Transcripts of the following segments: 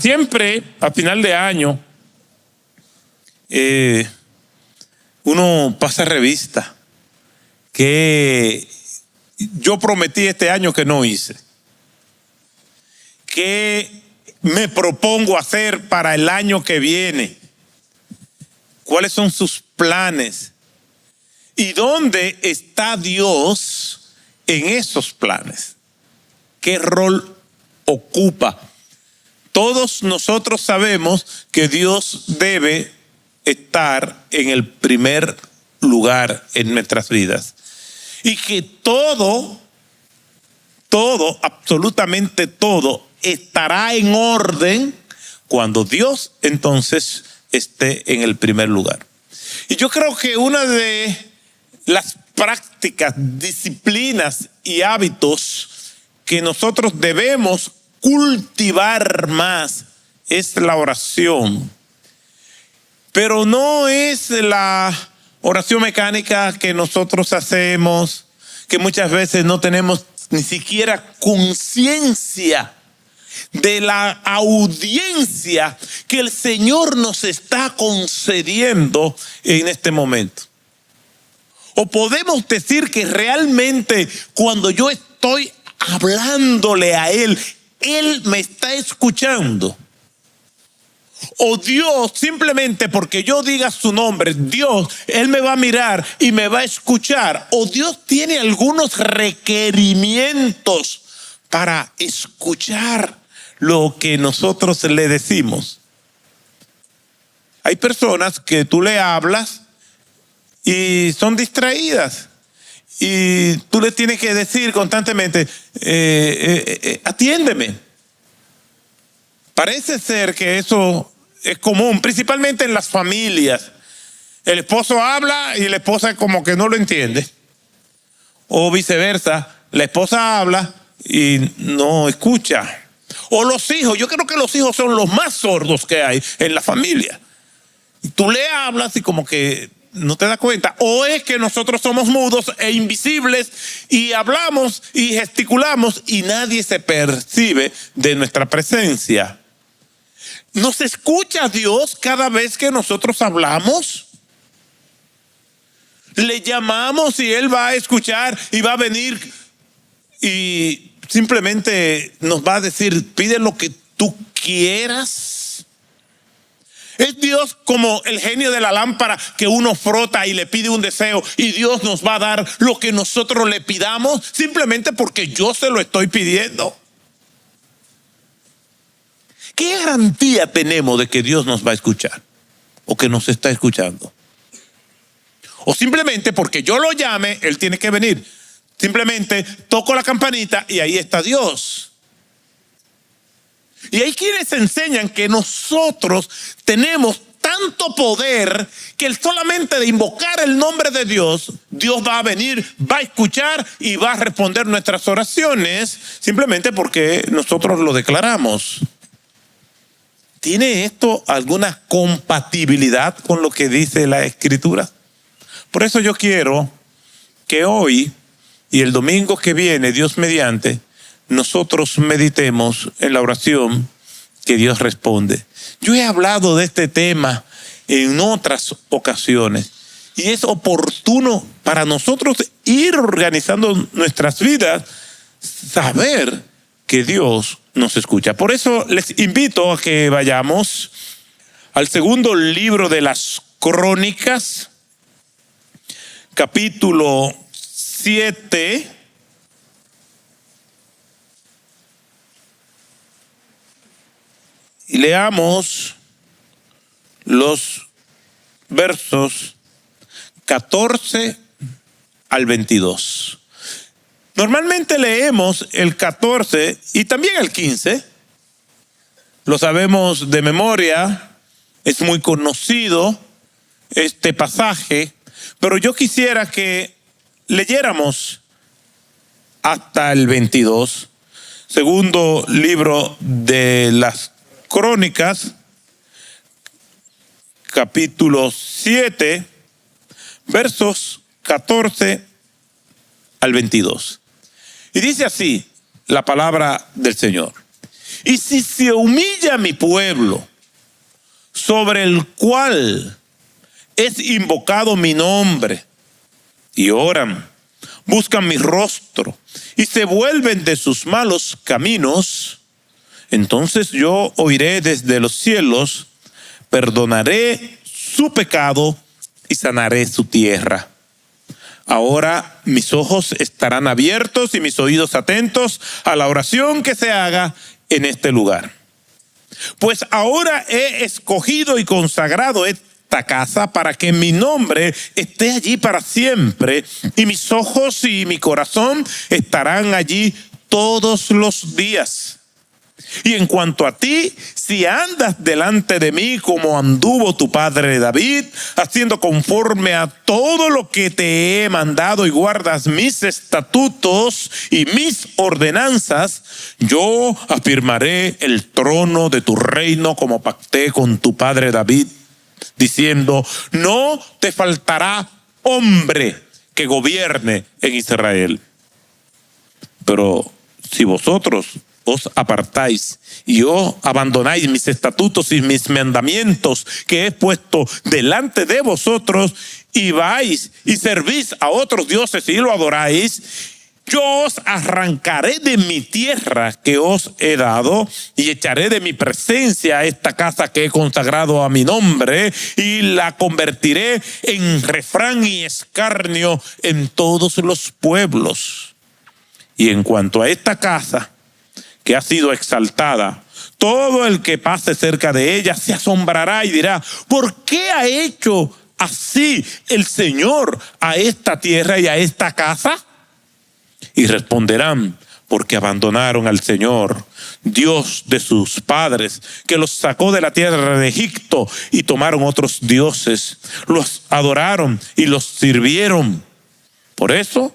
Siempre a final de año uno pasa revista que yo prometí este año que no hice, que me propongo hacer para el año que viene, cuáles son sus planes y dónde está Dios en esos planes, qué rol ocupa. Todos nosotros sabemos que Dios debe estar en el primer lugar en nuestras vidas y que todo, absolutamente todo, estará en orden cuando Dios entonces esté en el primer lugar. Y yo creo que una de las prácticas, disciplinas y hábitos que nosotros debemos cultivar más es la oración. Pero no es la oración mecánica que nosotros hacemos, que muchas veces no tenemos ni siquiera conciencia de la audiencia que el Señor nos está concediendo en este momento. O podemos decir que realmente cuando yo estoy hablándole a Él, Él me está escuchando. O Dios, simplemente porque yo diga su nombre, Dios, Él me va a mirar y me va a escuchar. O Dios tiene algunos requerimientos para escuchar lo que nosotros le decimos. Hay personas que tú le hablas y son distraídas. Y tú le tienes que decir constantemente, atiéndeme. Parece ser que eso es común, principalmente en las familias. El esposo habla y la esposa como que no lo entiende. O viceversa, la esposa habla y no escucha. O los hijos, yo creo que los hijos son los más sordos que hay en la familia. Tú le hablas y como que no te das cuenta. O es que nosotros somos mudos e invisibles y hablamos y gesticulamos y nadie se percibe de nuestra presencia. ¿Nos escucha Dios cada vez que nosotros hablamos? Le llamamos y Él va a escuchar y va a venir y simplemente nos va a decir, pide lo que tú quieras. Es Dios como el genio de la lámpara que uno frota y le pide un deseo y Dios nos va a dar lo que nosotros le pidamos simplemente porque yo se lo estoy pidiendo. ¿Qué garantía tenemos de que Dios nos va a escuchar o que nos está escuchando? O simplemente porque yo lo llame, Él tiene que venir. Simplemente toco la campanita y ahí está Dios. Y hay quienes enseñan que nosotros tenemos tanto poder que solamente de invocar el nombre de Dios, Dios va a venir, va a escuchar y va a responder nuestras oraciones simplemente porque nosotros lo declaramos. ¿Tiene esto alguna compatibilidad con lo que dice la Escritura? Por eso yo quiero que hoy y el domingo que viene, Dios mediante, nosotros meditemos en la oración que Dios responde. Yo he hablado de este tema en otras ocasiones y es oportuno para nosotros ir organizando nuestras vidas, saber que Dios nos escucha. Por eso les invito a que vayamos al segundo libro de las Crónicas, capítulo 7. Y leamos los versos 14 al 22. Normalmente leemos el 14 y también el 15. Lo sabemos de memoria, es muy conocido este pasaje, pero yo quisiera que leyéramos hasta el 22. Segundo libro de las Crónicas, capítulo 7, versos 14 al 22. Y dice así la palabra del Señor. Y si se humilla mi pueblo, sobre el cual es invocado mi nombre, y oran, buscan mi rostro, y se vuelven de sus malos caminos, entonces yo oiré desde los cielos, perdonaré su pecado y sanaré su tierra. Ahora mis ojos estarán abiertos y mis oídos atentos a la oración que se haga en este lugar. Pues ahora he escogido y consagrado esta casa para que mi nombre esté allí para siempre, y mis ojos y mi corazón estarán allí todos los días. Y en cuanto a ti, si andas delante de mí como anduvo tu padre David, haciendo conforme a todo lo que te he mandado y guardas mis estatutos y mis ordenanzas, yo afirmaré el trono de tu reino como pacté con tu padre David, diciendo, no te faltará hombre que gobierne en Israel. Pero si vosotros os apartáis y os abandonáis mis estatutos y mis mandamientos que he puesto delante de vosotros, y vais y servís a otros dioses y lo adoráis, yo os arrancaré de mi tierra que os he dado, y echaré de mi presencia a esta casa que he consagrado a mi nombre, y la convertiré en refrán y escarnio en todos los pueblos. Y en cuanto a esta casa que ha sido exaltada, todo el que pase cerca de ella se asombrará y dirá, ¿por qué ha hecho así el Señor a esta tierra y a esta casa? Y responderán, porque abandonaron al Señor, Dios de sus padres, que los sacó de la tierra de Egipto, y tomaron otros dioses, los adoraron y los sirvieron. Por eso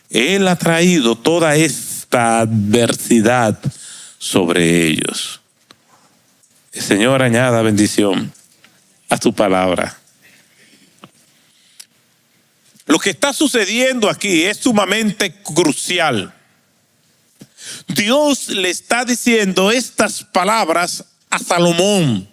Él ha traído toda esta adversidad sobre ellos. El Señor añada bendición a su palabra. Lo que está sucediendo aquí es sumamente crucial. Dios le está diciendo estas palabras a Salomón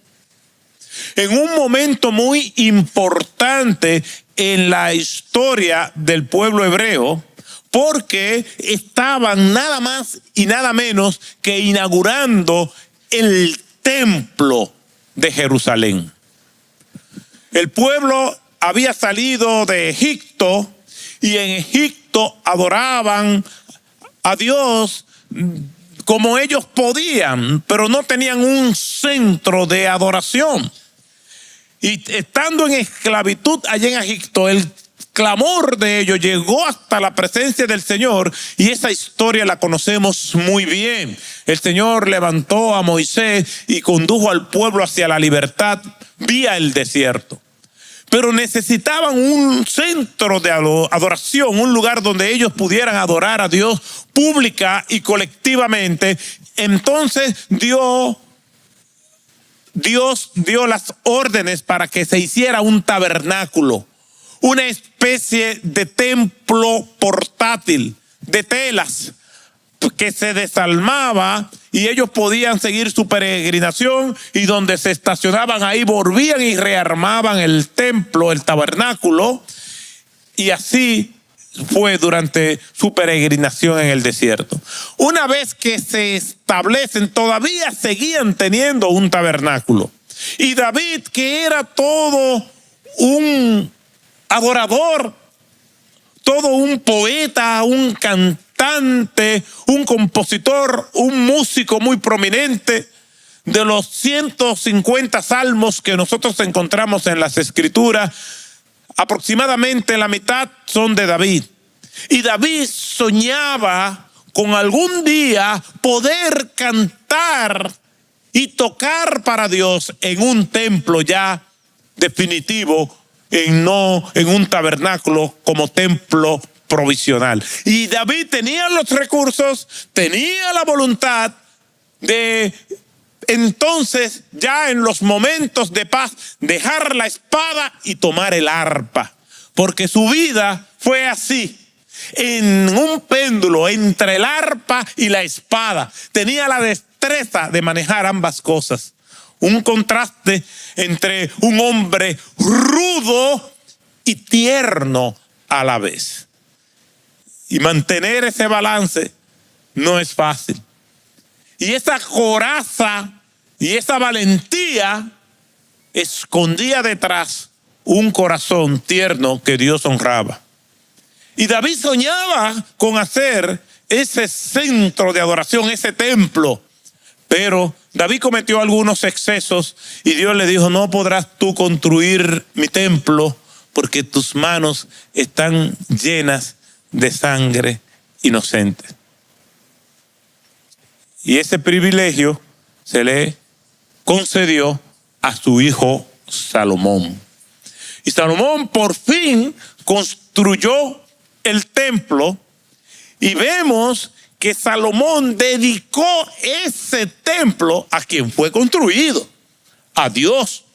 en un momento muy importante en la historia del pueblo hebreo, porque estaban nada más y nada menos que inaugurando el templo de Jerusalén. El pueblo había salido de Egipto, y en Egipto adoraban a Dios como ellos podían, pero no tenían un centro de adoración. Y estando en esclavitud allá en Egipto, el clamor de ellos llegó hasta la presencia del Señor, y esa historia la conocemos muy bien. El Señor levantó a Moisés y condujo al pueblo hacia la libertad vía el desierto. Pero necesitaban un centro de adoración, un lugar donde ellos pudieran adorar a Dios pública y colectivamente. Entonces Dios dio las órdenes para que se hiciera un tabernáculo, una especie de templo portátil de telas que se desarmaba, y ellos podían seguir su peregrinación, y donde se estacionaban ahí volvían y rearmaban el templo, el tabernáculo, y así fue durante su peregrinación en el desierto. Una vez que se establecen, todavía seguían teniendo un tabernáculo, y David, que era todo un adorador, todo un poeta, un cantante, un compositor, un músico muy prominente, de los 150 salmos que nosotros encontramos en las Escrituras, aproximadamente la mitad son de David. Y David soñaba con algún día poder cantar y tocar para Dios en un templo ya definitivo, no en un tabernáculo como templo provisional. Y David tenía los recursos, tenía la voluntad de entonces, ya en los momentos de paz, dejar la espada y tomar el arpa, porque su vida fue así, en un péndulo entre el arpa y la espada. Tenía la destreza de manejar ambas cosas. Un contraste entre un hombre rudo y tierno a la vez. Y mantener ese balance no es fácil. Y esa coraza y esa valentía escondía detrás un corazón tierno que Dios honraba. Y David soñaba con hacer ese centro de adoración, ese templo. Pero David cometió algunos excesos y Dios le dijo: no podrás tú construir mi templo porque tus manos están llenas de sangre inocente. Y ese privilegio se le concedió a su hijo Salomón. Y Salomón por fin construyó el templo y vemos que Salomón dedicó ese templo a quien fue construido, a Dios.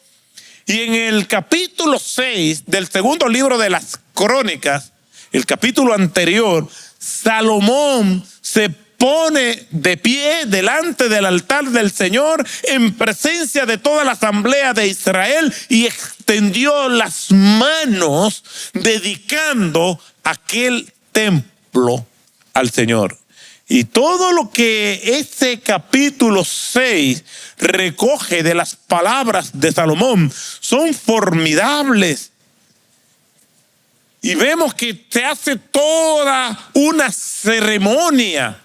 Y en el capítulo 6 del segundo libro de las Crónicas, el capítulo anterior, Salomón se pone de pie delante del altar del Señor en presencia de toda la asamblea de Israel y extendió las manos dedicando aquel templo al Señor. Y todo lo que ese capítulo 6 recoge de las palabras de Salomón son formidables. Y vemos que se hace toda una ceremonia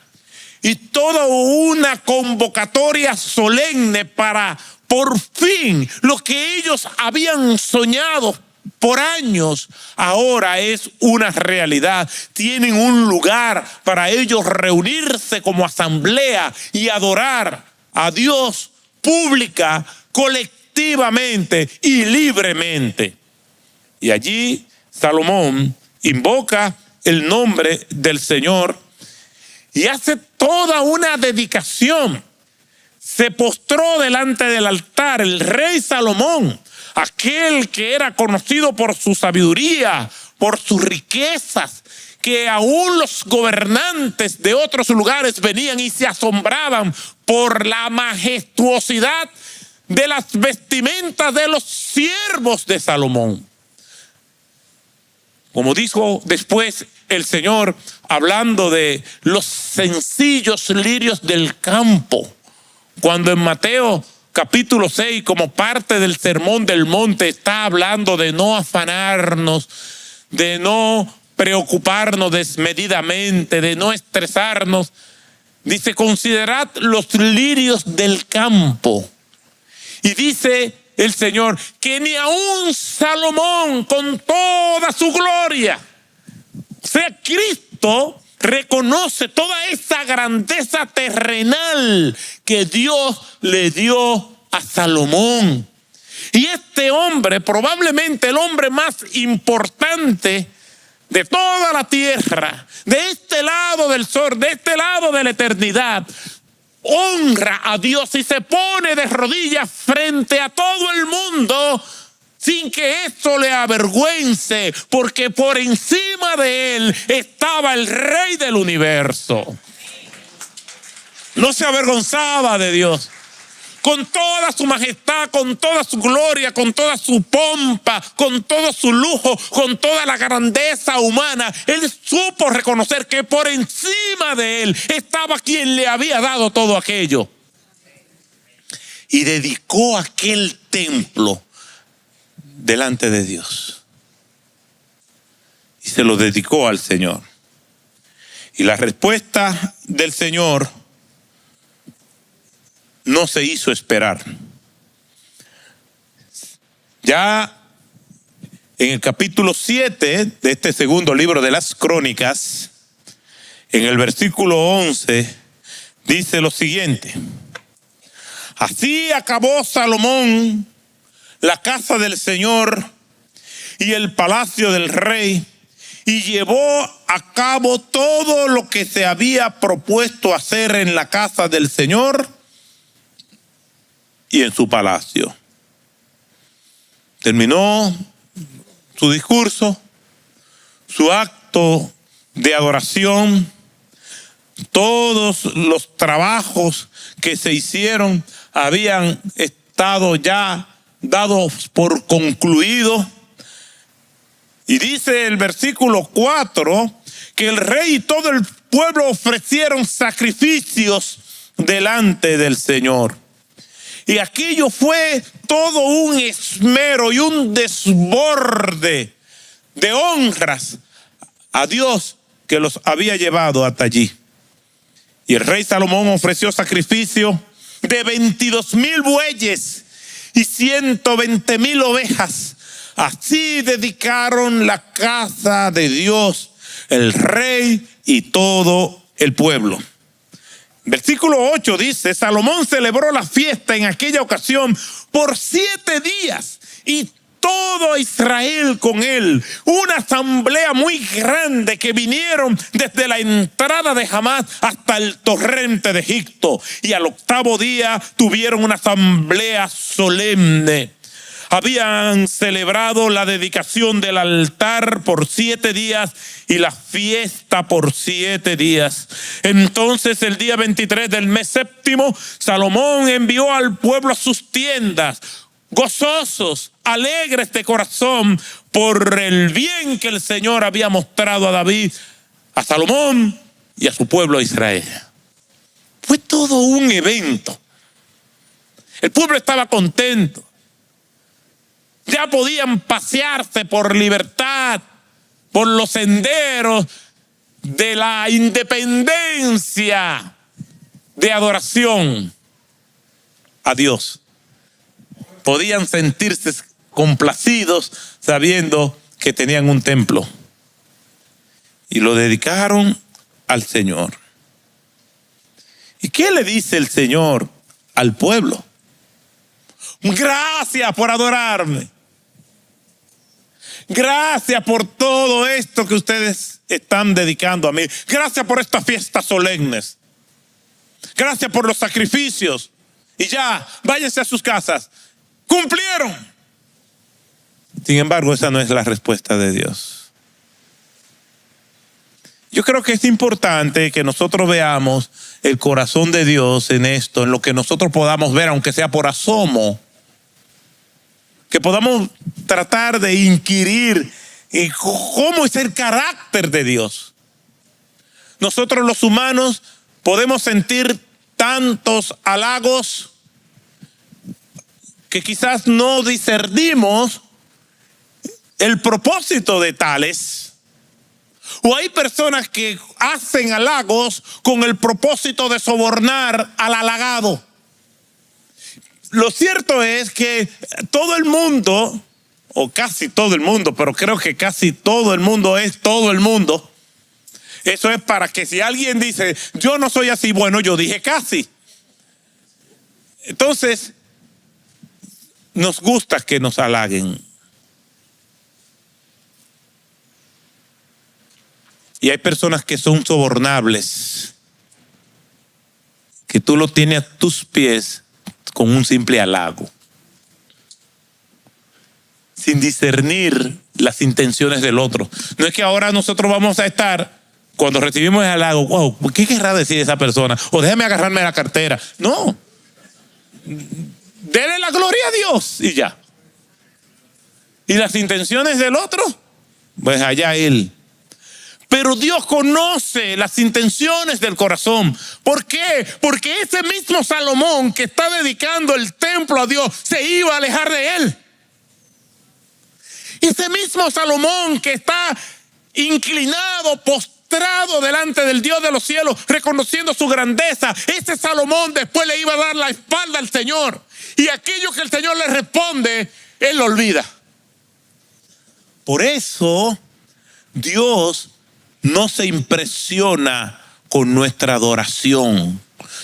y toda una convocatoria solemne para por fin lo que ellos habían soñado por años, ahora es una realidad. Tienen un lugar para ellos reunirse como asamblea y adorar a Dios pública, colectivamente y libremente. Y allí Salomón invoca el nombre del Señor y hace toda una dedicación. Se postró delante del altar el rey Salomón, aquel que era conocido por su sabiduría, por sus riquezas, que aún los gobernantes de otros lugares venían y se asombraban por la majestuosidad de las vestimentas de los siervos de Salomón. Como dijo después el Señor, hablando de los sencillos lirios del campo, cuando en Mateo capítulo 6, como parte del Sermón del Monte, está hablando de no afanarnos, de no preocuparnos desmedidamente, de no estresarnos. Dice: considerad los lirios del campo. Y dice el Señor que ni aun Salomón con toda su gloria, o sea, Cristo reconoce toda esa grandeza terrenal que Dios le dio a Salomón. Y este hombre, probablemente el hombre más importante de toda la tierra, de este lado del sol, de este lado de la eternidad, honra a Dios y se pone de rodillas frente a todo el mundo sin que esto le avergüence, porque por encima de él estaba el Rey del universo. No se avergonzaba de Dios. Con toda su majestad, con toda su gloria, con toda su pompa, con todo su lujo, con toda la grandeza humana, él supo reconocer que por encima de él estaba quien le había dado todo aquello. Y dedicó aquel templo delante de Dios. Y se lo dedicó al Señor. Y la respuesta del Señor no se hizo esperar. Ya en el capítulo 7 de este segundo libro de las Crónicas, en el versículo 11, dice lo siguiente: así acabó Salomón la casa del Señor y el palacio del rey, y llevó a cabo todo lo que se había propuesto hacer en la casa del Señor y en su palacio. Terminó su discurso, su acto de adoración. todos los trabajos que se hicieron habían estado ya dados por concluidos. Y dice el versículo 4 que el rey y todo el pueblo ofrecieron sacrificios delante del Señor. Y aquello fue todo un esmero y un desborde de honras a Dios que los había llevado hasta allí. Y el rey Salomón ofreció sacrificio de 22,000 bueyes y 120,000 ovejas. Así dedicaron la casa de Dios, el rey y todo el pueblo. Versículo 8 dice: Salomón celebró la fiesta en aquella ocasión por 7 días y todo Israel con él. Una asamblea muy grande que vinieron desde la entrada de Hamás hasta el torrente de Egipto. Y al 8º día tuvieron una asamblea solemne. Habían celebrado la dedicación del altar por 7 días y la fiesta por 7 días. Entonces el día 23 del mes séptimo, Salomón envió al pueblo a sus tiendas, gozosos, alegres de corazón por el bien que el Señor había mostrado a David, a Salomón y a su pueblo Israel. Fue todo un evento. El pueblo estaba contento. Ya podían pasearse por libertad, por los senderos de la independencia de adoración a Dios. Podían sentirse complacidos sabiendo que tenían un templo. Y lo dedicaron al Señor. ¿Y qué le dice el Señor al pueblo? Gracias por adorarme. Gracias por todo esto que ustedes están dedicando a mí. Gracias por estas fiestas solemnes. Gracias por los sacrificios. Y ya, váyanse a sus casas. ¡Cumplieron! Sin embargo, esa no es la respuesta de Dios. Yo creo que es importante que nosotros veamos el corazón de Dios en esto, en lo que nosotros podamos ver, aunque sea por asomo. Que podamos tratar de inquirir en cómo es el carácter de Dios. Nosotros los humanos podemos sentir tantos halagos que quizás no discernimos el propósito de tales. O hay personas que hacen halagos con el propósito de sobornar al halagado. Lo cierto es que todo el mundo, o casi todo el mundo, pero creo que casi todo el mundo es todo el mundo. Eso es para que si alguien dice, yo no soy así, bueno, yo dije casi. Entonces, nos gusta que nos halaguen. Y hay personas que son sobornables, que tú lo tienes a tus pies con un simple halago, sin discernir las intenciones del otro. No es que ahora nosotros vamos a estar, cuando recibimos el halago, wow, ¿qué querrá decir esa persona? O déjame agarrarme la cartera. No, dele la gloria a Dios y ya. Y las intenciones del otro, pues allá él. Pero Dios conoce las intenciones del corazón. ¿Por qué? Porque ese mismo Salomón que está dedicando el templo a Dios se iba a alejar de él. Ese mismo Salomón que está inclinado, postrado delante del Dios de los cielos, reconociendo su grandeza, ese Salomón después le iba a dar la espalda al Señor. Y aquello que el Señor le responde, él lo olvida. Por eso Dios no se impresiona con nuestra adoración,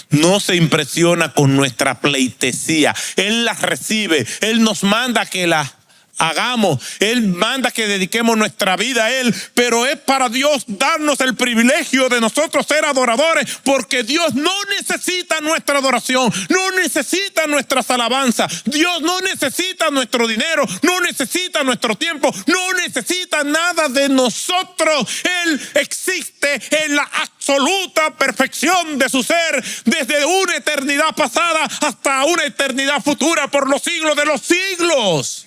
no se impresiona con nuestra pleitesía. Él las recibe, Él nos manda que las hagamos. Él manda que dediquemos nuestra vida a Él, pero es para Dios darnos el privilegio de nosotros ser adoradores, porque Dios no necesita nuestra adoración, no necesita nuestras alabanzas. Dios no necesita nuestro dinero, no necesita nuestro tiempo, no necesita nada de nosotros. Él existe en la absoluta perfección de su ser, desde una eternidad pasada hasta una eternidad futura, por los siglos de los siglos.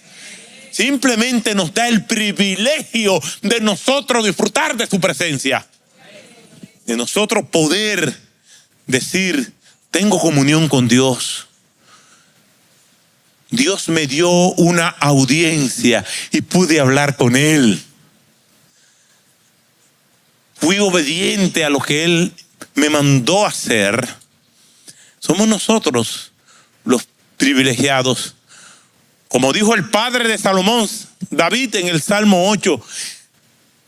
Simplemente nos da el privilegio de nosotros disfrutar de su presencia, de nosotros poder decir: tengo comunión con Dios. Dios me dio una audiencia y pude hablar con Él. Fui obediente a lo que Él me mandó a hacer. Somos nosotros los privilegiados. Como dijo el padre de Salomón, David, en el Salmo 8,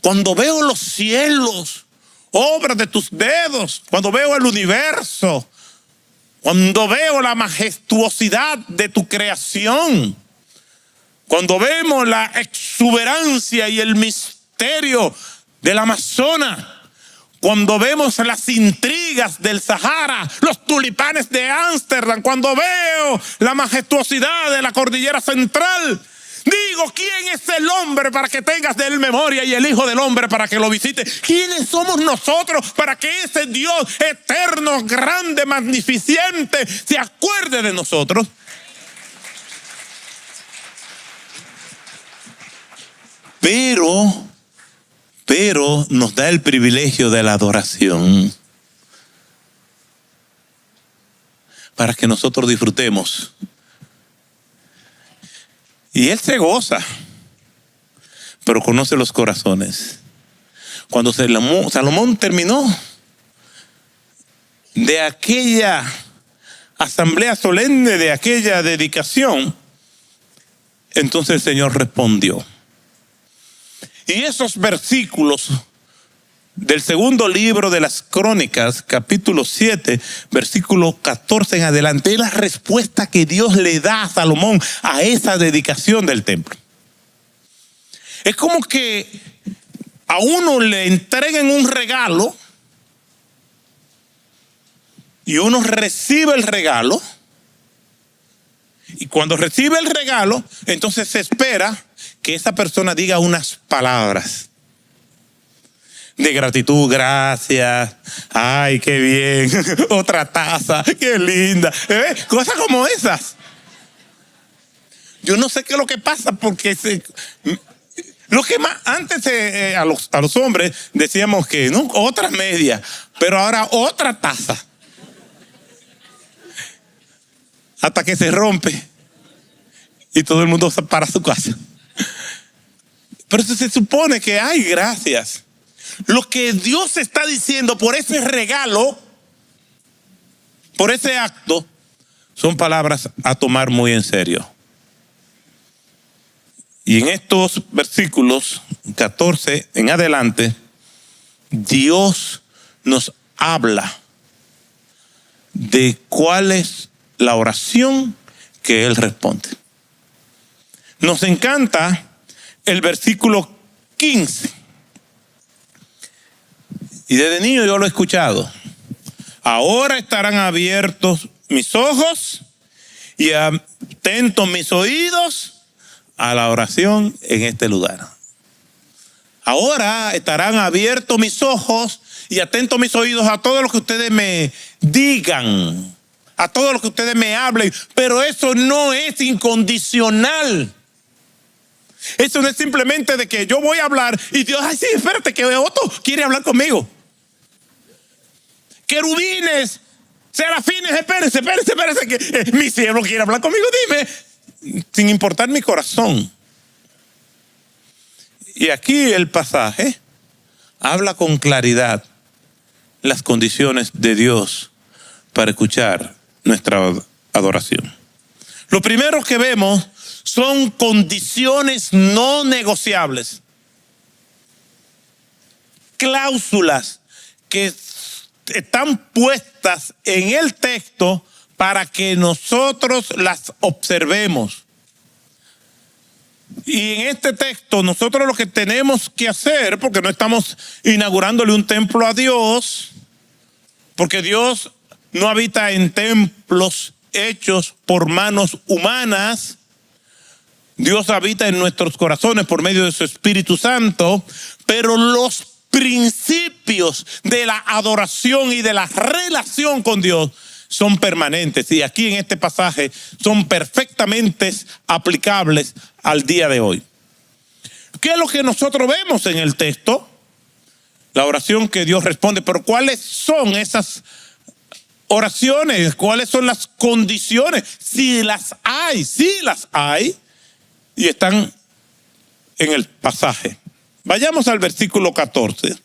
cuando veo los cielos, obra de tus dedos, cuando veo el universo, cuando veo la majestuosidad de tu creación, cuando vemos la exuberancia y el misterio del Amazonas, cuando vemos las intrigas del Sahara, los tulipanes de Ámsterdam, cuando veo la majestuosidad de la cordillera central, digo: ¿quién es el hombre para que tengas de él memoria, y el hijo del hombre para que lo visite? ¿Quiénes somos nosotros para que ese Dios eterno, grande, magnificente se acuerde de nosotros? Pero nos da el privilegio de la adoración para que nosotros disfrutemos. Y Él se goza, pero conoce los corazones. Cuando Salomón terminó de aquella asamblea solemne, de aquella dedicación, entonces el Señor respondió. Y esos versículos del segundo libro de las Crónicas, capítulo 7, versículo 14 en adelante, es la respuesta que Dios le da a Salomón a esa dedicación del templo. Es como que a uno le entreguen un regalo y uno recibe el regalo, y cuando recibe el regalo, entonces se espera que esa persona diga unas palabras de gratitud. Gracias, ay, qué bien, otra taza, qué linda, cosas como esas. Yo no sé qué es lo que pasa, porque lo que más antes a los hombres decíamos que no, otra media, pero ahora otra taza, hasta que se rompe y todo el mundo se para a su casa. Pero se supone que hay gracias. Lo que Dios está diciendo por ese regalo, por ese acto, son palabras a tomar muy en serio. Y en estos versículos 14 en adelante, Dios nos habla de cuál es la oración que Él responde. Nos encanta el versículo 15. Y desde niño yo lo he escuchado. Ahora estarán abiertos mis ojos y atentos mis oídos a la oración en este lugar. Ahora estarán abiertos mis ojos y atentos mis oídos a todo lo que ustedes me digan, a todo lo que ustedes me hablen. Pero eso no es incondicional. Eso no es simplemente de que yo voy a hablar y Dios: ay, sí, espérate, que Otto quiere hablar conmigo. Querubines, serafines, espérense, que mi siervo quiere hablar conmigo, dime, sin importar mi corazón. Y aquí el pasaje habla con claridad las condiciones de Dios para escuchar nuestra adoración. Lo primero que vemos son condiciones no negociables, cláusulas que están puestas en el texto para que nosotros las observemos. Y en este texto nosotros lo que tenemos que hacer, porque no estamos inaugurándole un templo a Dios, porque Dios no habita en templos hechos por manos humanas. Dios habita en nuestros corazones por medio de su Espíritu Santo, pero los principios de la adoración y de la relación con Dios son permanentes, y aquí en este pasaje son perfectamente aplicables al día de hoy. ¿Qué es lo que nosotros vemos en el texto? La oración que Dios responde, pero ¿cuáles son esas oraciones? ¿Cuáles son las condiciones? Si las hay, y están en el pasaje. Vayamos al versículo 14.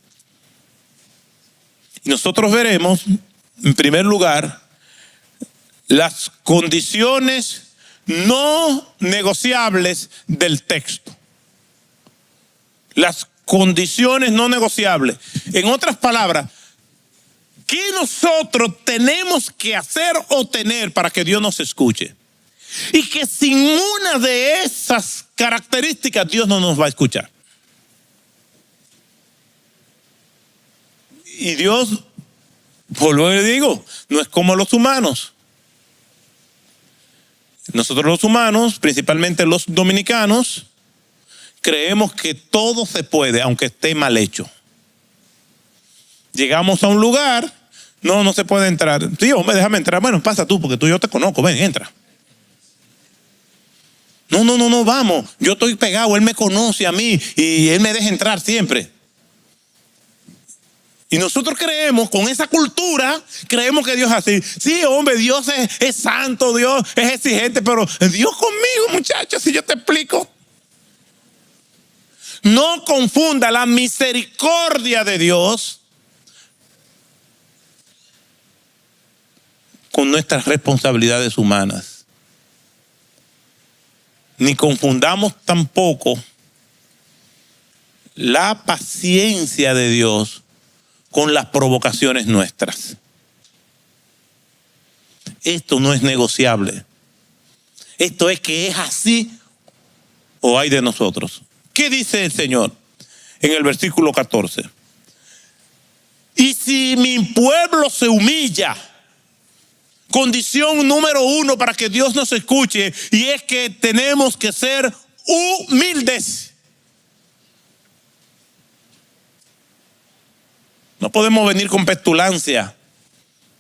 Y nosotros veremos, en primer lugar, las condiciones no negociables del texto. Las condiciones no negociables. En otras palabras, ¿qué nosotros tenemos que hacer o tener para que Dios nos escuche? Y que sin una de esas características Dios no nos va a escuchar. Y Dios, por lo que le digo, no es como los humanos. Nosotros los humanos, principalmente los dominicanos, creemos que todo se puede, aunque esté mal hecho. Llegamos a un lugar, no se puede entrar. Sí, hombre, déjame entrar. Bueno, pasa tú, porque yo te conozco. Ven, entra. No, vamos. Yo estoy pegado, él me conoce a mí y él me deja entrar siempre. Y nosotros creemos, con esa cultura, creemos que Dios es así. Sí, hombre, Dios es santo, Dios es exigente, pero Dios conmigo, muchachos, si yo te explico. No confunda la misericordia de Dios con nuestras responsabilidades humanas. Ni confundamos tampoco la paciencia de Dios con las provocaciones nuestras. Esto no es negociable. Esto es que es así o hay de nosotros. ¿Qué dice el Señor en el versículo 14? Y si mi pueblo se humilla, condición número 1 para que Dios nos escuche, y es que tenemos que ser humildes. No podemos venir con petulancia,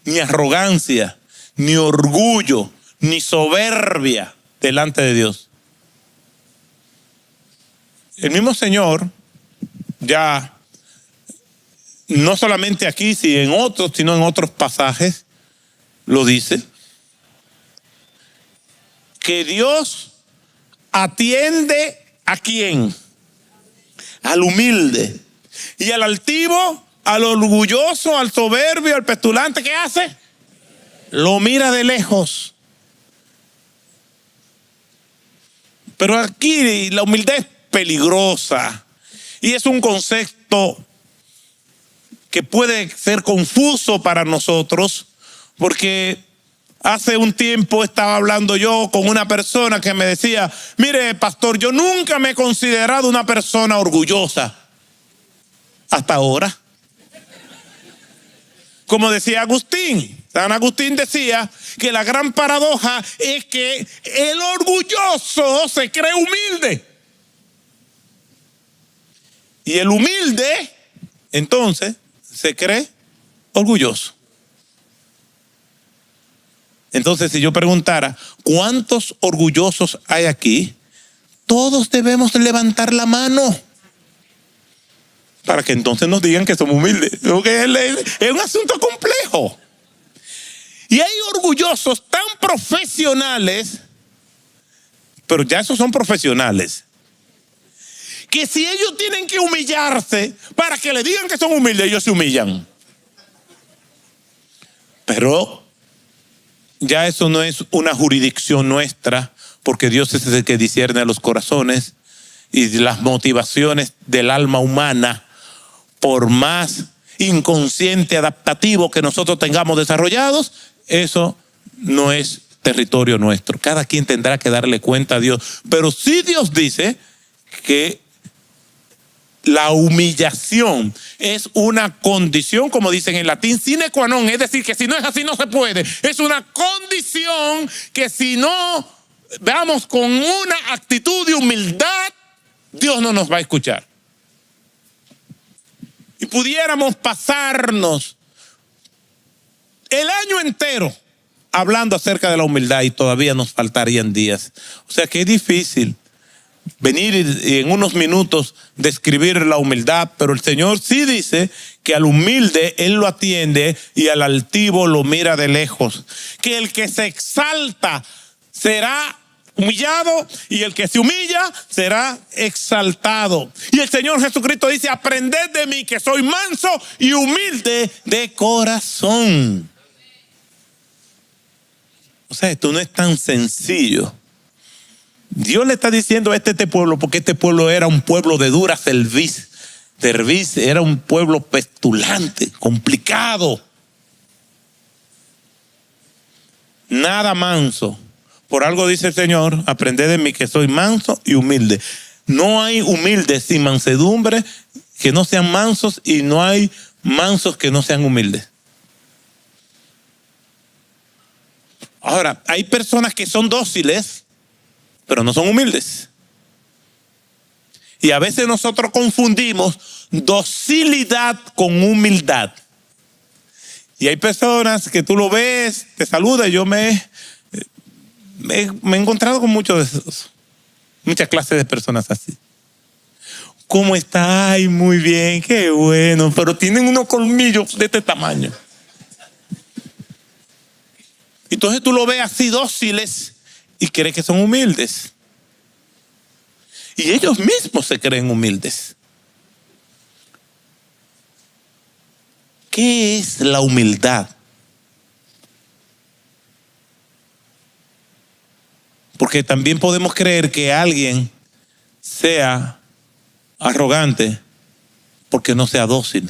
ni arrogancia, ni orgullo, ni soberbia delante de Dios. El mismo Señor, ya no solamente aquí, sino en otros pasajes, lo dice, que Dios atiende ¿a quién? Al humilde. Y al altivo, al orgulloso, al soberbio, al petulante, ¿qué hace? Lo mira de lejos. Pero aquí la humildad es peligrosa y es un concepto que puede ser confuso para nosotros, porque hace un tiempo estaba hablando yo con una persona que me decía: mire, pastor, yo nunca me he considerado una persona orgullosa hasta ahora. Como decía Agustín, San Agustín decía que la gran paradoja es que el orgulloso se cree humilde. Y el humilde, entonces, se cree orgulloso. Entonces, si yo preguntara, ¿cuántos orgullosos hay aquí? Todos debemos levantar la mano para que entonces nos digan que somos humildes. Porque es un asunto complejo. Y hay orgullosos tan profesionales, pero ya esos son profesionales, que si ellos tienen que humillarse para que le digan que son humildes, ellos se humillan. Pero ya eso no es una jurisdicción nuestra, porque Dios es el que discierne los corazones y las motivaciones del alma humana. Por más inconsciente adaptativo que nosotros tengamos desarrollados, eso no es territorio nuestro. Cada quien tendrá que darle cuenta a Dios. Pero sí Dios dice que la humillación es una condición, como dicen en latín, sine qua non, es decir, que si no es así no se puede. Es una condición que si no veamos con una actitud de humildad, Dios no nos va a escuchar. Y pudiéramos pasarnos el año entero hablando acerca de la humildad y todavía nos faltarían días. O sea que es difícil venir y en unos minutos describir la humildad, pero el Señor sí dice que al humilde Él lo atiende y al altivo lo mira de lejos. Que el que se exalta será humillado y el que se humilla será exaltado. Y el Señor Jesucristo dice: aprended de mí que soy manso y humilde de corazón. O sea, esto no es tan sencillo. Dios le está diciendo a este pueblo, porque este pueblo era un pueblo de dura cerviz, era un pueblo petulante, complicado, nada manso. Por algo dice el Señor: aprended de mí que soy manso y humilde. No hay humildes sin mansedumbre que no sean mansos, y no hay mansos que no sean humildes. Ahora, hay personas que son dóciles, pero no son humildes. Y a veces nosotros confundimos docilidad con humildad. Y hay personas que tú lo ves, te saluda. Yo me he encontrado con muchas clases de personas así. ¿Cómo está? Ay, muy bien, qué bueno. Pero tienen unos colmillos de este tamaño. Entonces tú lo ves así dóciles y crees que son humildes. Y ellos mismos se creen humildes. ¿Qué es la humildad? Porque también podemos creer que alguien sea arrogante porque no sea dócil.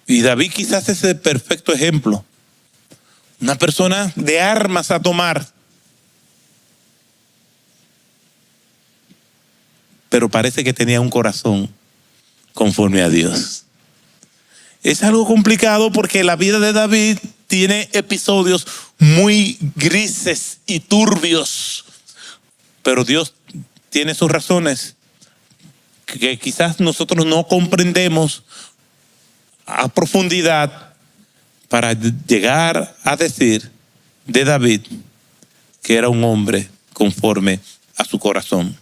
Y David quizás es el perfecto ejemplo. Una persona de armas a tomar, pero parece que tenía un corazón conforme a Dios. Es algo complicado porque la vida de David tiene episodios muy grises y turbios, pero Dios tiene sus razones que quizás nosotros no comprendemos a profundidad para llegar a decir de David que era un hombre conforme a su corazón.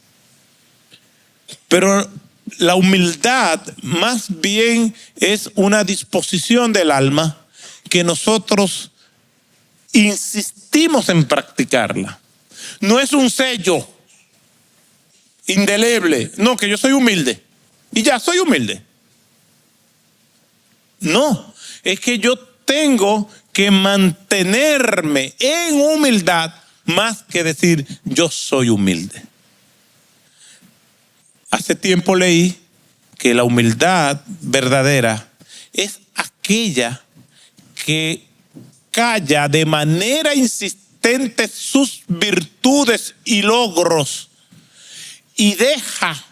Pero la humildad más bien es una disposición del alma que nosotros insistimos en practicarla. No es un sello indeleble, no, que yo soy humilde y ya soy humilde. No, es que yo tengo que mantenerme en humildad más que decir yo soy humilde. Hace tiempo leí que la humildad verdadera es aquella que calla de manera insistente sus virtudes y logros y deja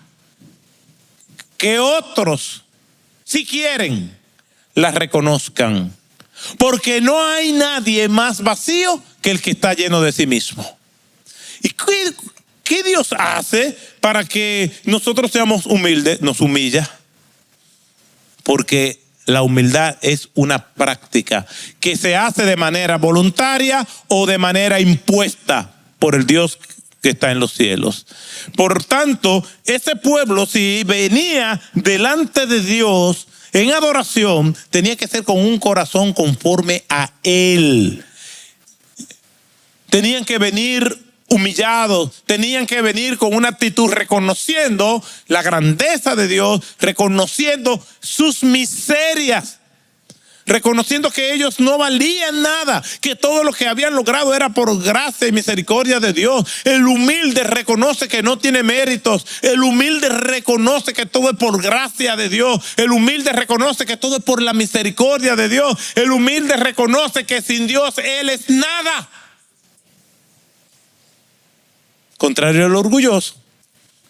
que otros, si quieren, las reconozcan. Porque no hay nadie más vacío que el que está lleno de sí mismo. ¿Y qué Dios hace para que nosotros seamos humildes? Nos humilla. Porque la humildad es una práctica que se hace de manera voluntaria o de manera impuesta por el Dios que está en los cielos. Por tanto, ese pueblo, si venía delante de Dios en adoración, tenía que ser con un corazón conforme a Él. Tenían que venir humillados, tenían que venir con una actitud reconociendo la grandeza de Dios, reconociendo sus miserias. reconociendo que ellos no valían nada, que todo lo que habían logrado era por gracia y misericordia de Dios. El humilde reconoce que no tiene méritos. El humilde reconoce que todo es por gracia de Dios. El humilde reconoce que todo es por la misericordia de Dios. El humilde reconoce que sin Dios él es nada. Contrario al orgulloso,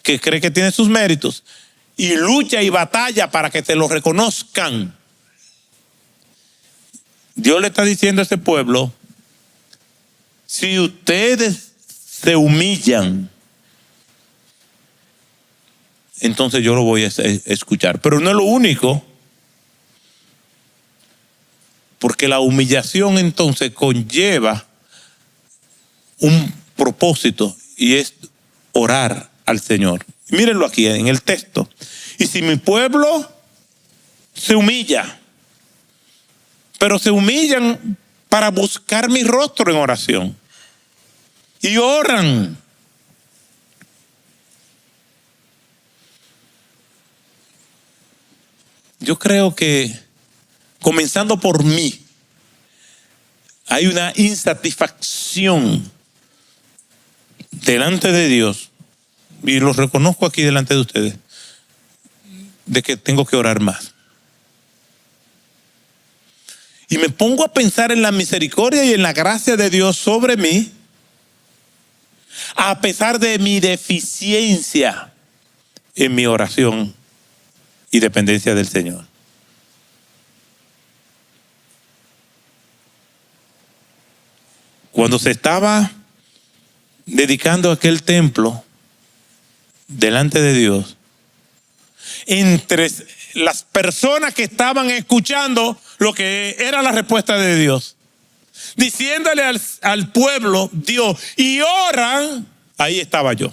que cree que tiene sus méritos y lucha y batalla para que te lo reconozcan. Dios le está diciendo a este pueblo: si ustedes se humillan, entonces yo lo voy a escuchar. Pero no es lo único, porque la humillación entonces conlleva un propósito, y es orar al Señor. Mírenlo aquí en el texto. Y si mi pueblo se humilla, pero se humillan para buscar mi rostro en oración y oran. Yo creo que, comenzando por mí, hay una insatisfacción delante de Dios, y lo reconozco aquí delante de ustedes, de que tengo que orar más. Y me pongo a pensar en la misericordia y en la gracia de Dios sobre mí, a pesar de mi deficiencia en mi oración y dependencia del Señor. Cuando se estaba dedicando aquel templo delante de Dios, entre las personas que estaban escuchando lo que era la respuesta de Dios, diciéndole al pueblo Dios, y oran, ahí estaba yo.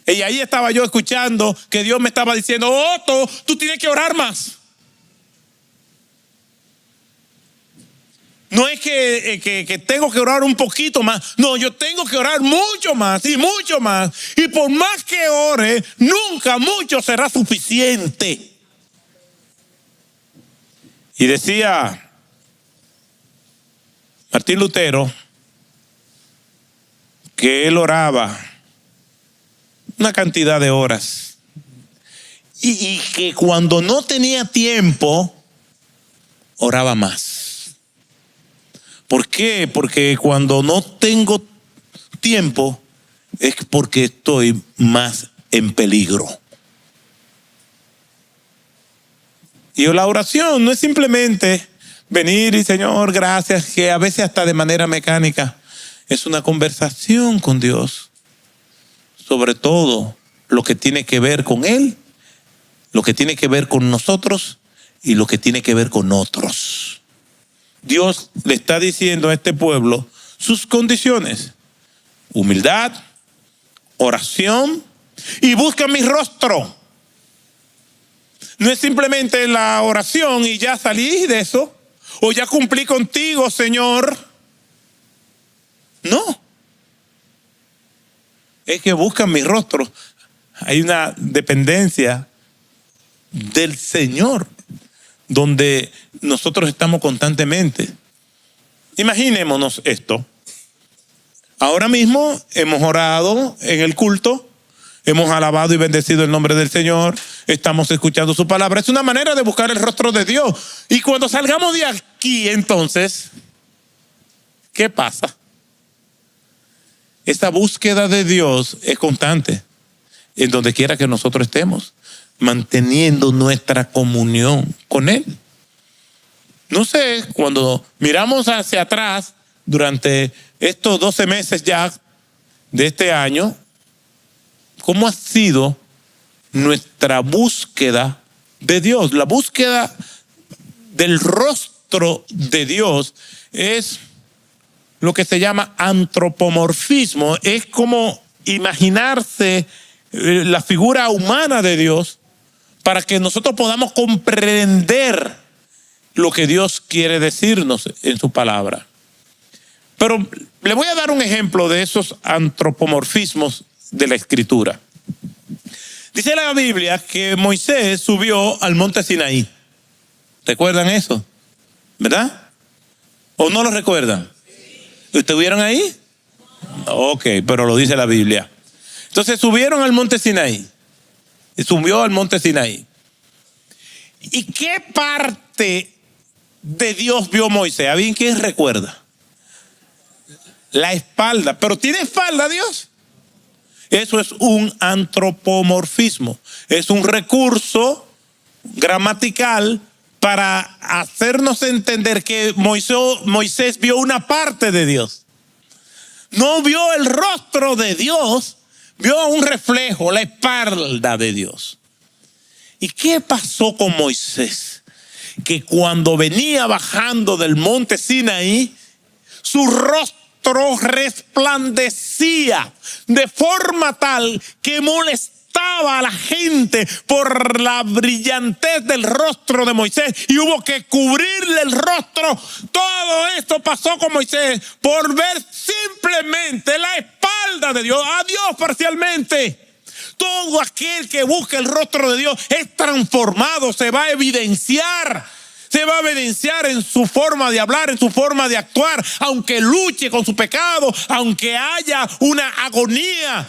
Y ahí estaba yo escuchando que Dios me estaba diciendo: Otto, tú tienes que orar más. No es que tengo que orar un poquito más. No, yo tengo que orar mucho más y mucho más. Y por más que ore, nunca mucho será suficiente. Y decía Martín Lutero que él oraba una cantidad de horas. Y que cuando no tenía tiempo, oraba más. ¿Por qué? Porque cuando no tengo tiempo es porque estoy más en peligro. Y la oración no es simplemente venir y Señor, gracias, que a veces hasta de manera mecánica. Es una conversación con Dios sobre todo lo que tiene que ver con Él, lo que tiene que ver con nosotros y lo que tiene que ver con otros. Dios le está diciendo a este pueblo sus condiciones: humildad, oración y busca mi rostro. No es simplemente la oración y ya salí de eso, o ya cumplí contigo, Señor. No. Es que buscan mi rostro. Hay una dependencia del Señor donde nosotros estamos constantemente. Imaginémonos esto. Ahora mismo hemos orado en el culto, hemos alabado y bendecido el nombre del Señor, estamos escuchando su palabra. Es una manera de buscar el rostro de Dios. Y cuando salgamos de aquí, entonces, ¿qué pasa? Esta búsqueda de Dios es constante en donde quiera que nosotros estemos, manteniendo nuestra comunión con Él. No sé, cuando miramos hacia atrás durante estos 12 meses ya de este año, ¿cómo ha sido nuestra búsqueda de Dios? La búsqueda del rostro de Dios es lo que se llama antropomorfismo. Es como imaginarse la figura humana de Dios para que nosotros podamos comprender lo que Dios quiere decirnos en su palabra. Pero le voy a dar un ejemplo de esos antropomorfismos de la Escritura. Dice la Biblia que Moisés subió al monte Sinaí. ¿Recuerdan eso? ¿Verdad? ¿O no lo recuerdan? ¿Estuvieron ahí? Ok, pero lo dice la Biblia. Entonces subieron al monte Sinaí. Y subió al monte Sinaí. ¿Y qué parte de Dios vio Moisés? ¿A bien quién recuerda? La espalda. ¿Pero tiene espalda Dios? Eso es un antropomorfismo. Es un recurso gramatical para hacernos entender que Moisés vio una parte de Dios. No vio el rostro de Dios, vio un reflejo, la espalda de Dios. ¿Y qué pasó con Moisés? Que cuando venía bajando del monte Sinaí, su rostro resplandecía de forma tal que molestaba a la gente por la brillantez del rostro de Moisés, y hubo que cubrirle el rostro. Todo esto pasó con Moisés por ver simplemente la espalda de Dios, a Dios parcialmente. Todo aquel que busca el rostro de Dios es transformado, se va a evidenciar. Se va a evidenciar en su forma de hablar, en su forma de actuar, aunque luche con su pecado, aunque haya una agonía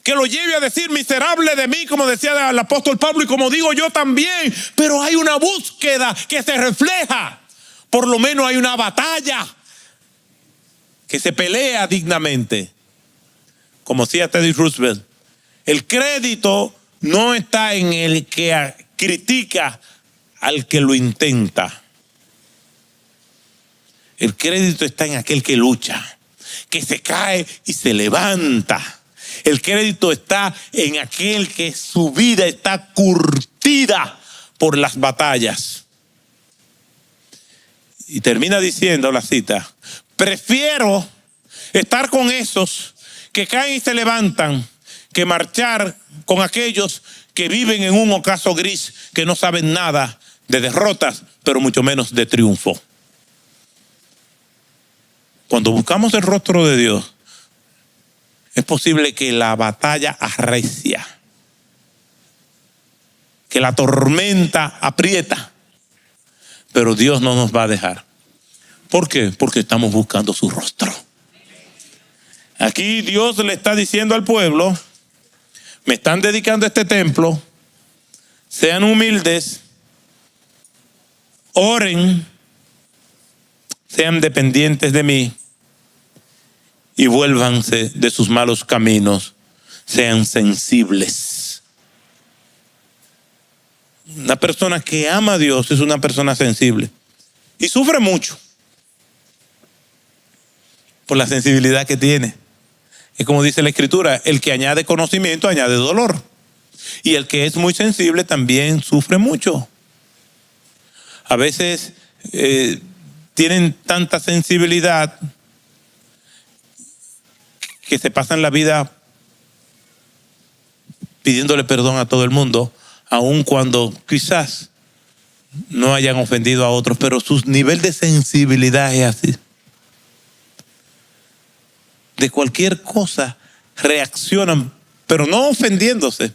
que lo lleve a decir miserable de mí, como decía el apóstol Pablo y como digo yo también. Pero hay una búsqueda que se refleja. Por lo menos hay una batalla que se pelea dignamente. Como decía Teddy Roosevelt, el crédito no está en el que critica al que lo intenta. El crédito está en aquel que lucha, que se cae y se levanta. El crédito está en aquel que su vida está curtida por las batallas. Y termina diciendo la cita: prefiero estar con esos que caen y se levantan que marchar con aquellos que viven en un ocaso gris, que no saben nada de derrotas, pero mucho menos de triunfo. Cuando buscamos el rostro de Dios, es posible que la batalla arrecia, que la tormenta aprieta, pero Dios no nos va a dejar. ¿Por qué? Porque estamos buscando su rostro. Aquí Dios le está diciendo al pueblo: me están dedicando a este templo, sean humildes, oren, sean dependientes de mí y vuélvanse de sus malos caminos, sean sensibles. Una persona que ama a Dios es una persona sensible y sufre mucho por la sensibilidad que tiene. Es como dice la Escritura: el que añade conocimiento añade dolor. Y el que es muy sensible también sufre mucho. A veces tienen tanta sensibilidad que se pasan la vida pidiéndole perdón a todo el mundo, aun cuando quizás no hayan ofendido a otros, pero su nivel de sensibilidad es así. De cualquier cosa reaccionan, pero no ofendiéndose.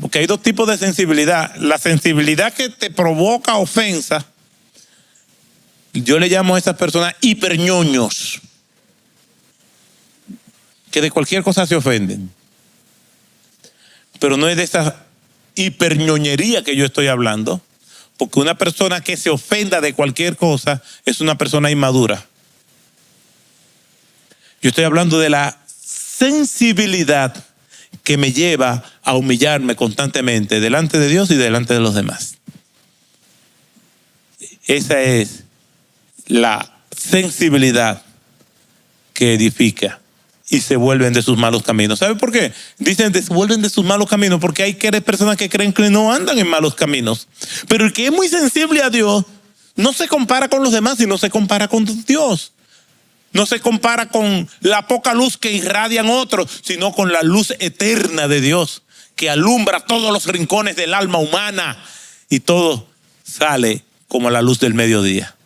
Porque hay dos tipos de sensibilidad. La sensibilidad que te provoca ofensa, yo le llamo a esas personas hiperñoños, que de cualquier cosa se ofenden. Pero no es de esa hiperñoñería que yo estoy hablando, porque una persona que se ofenda de cualquier cosa es una persona inmadura. Yo estoy hablando de la sensibilidad que me lleva a humillarme constantemente delante de Dios y delante de los demás. Esa es la sensibilidad que edifica y se vuelven de sus malos caminos. ¿Sabe por qué? Dicen se vuelven de sus malos caminos porque hay personas que creen que no andan en malos caminos. Pero el que es muy sensible a Dios no se compara con los demás, sino se compara con Dios. No se compara con la poca luz que irradian otros, sino con la luz eterna de Dios, que alumbra todos los rincones del alma humana y todo sale como la luz del mediodía.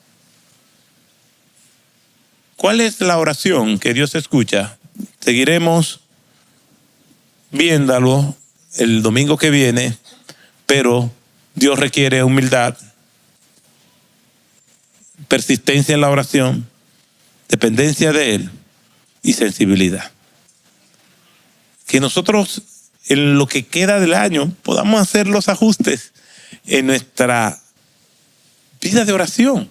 ¿Cuál es la oración que Dios escucha? Seguiremos viéndolo el domingo que viene, pero Dios requiere humildad, persistencia en la oración, dependencia de Él y sensibilidad. Que nosotros en lo que queda del año podamos hacer los ajustes en nuestra vida de oración.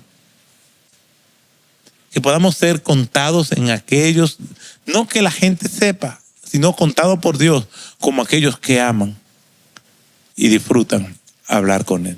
Que podamos ser contados en aquellos, no que la gente sepa, sino contados por Dios como aquellos que aman y disfrutan hablar con Él.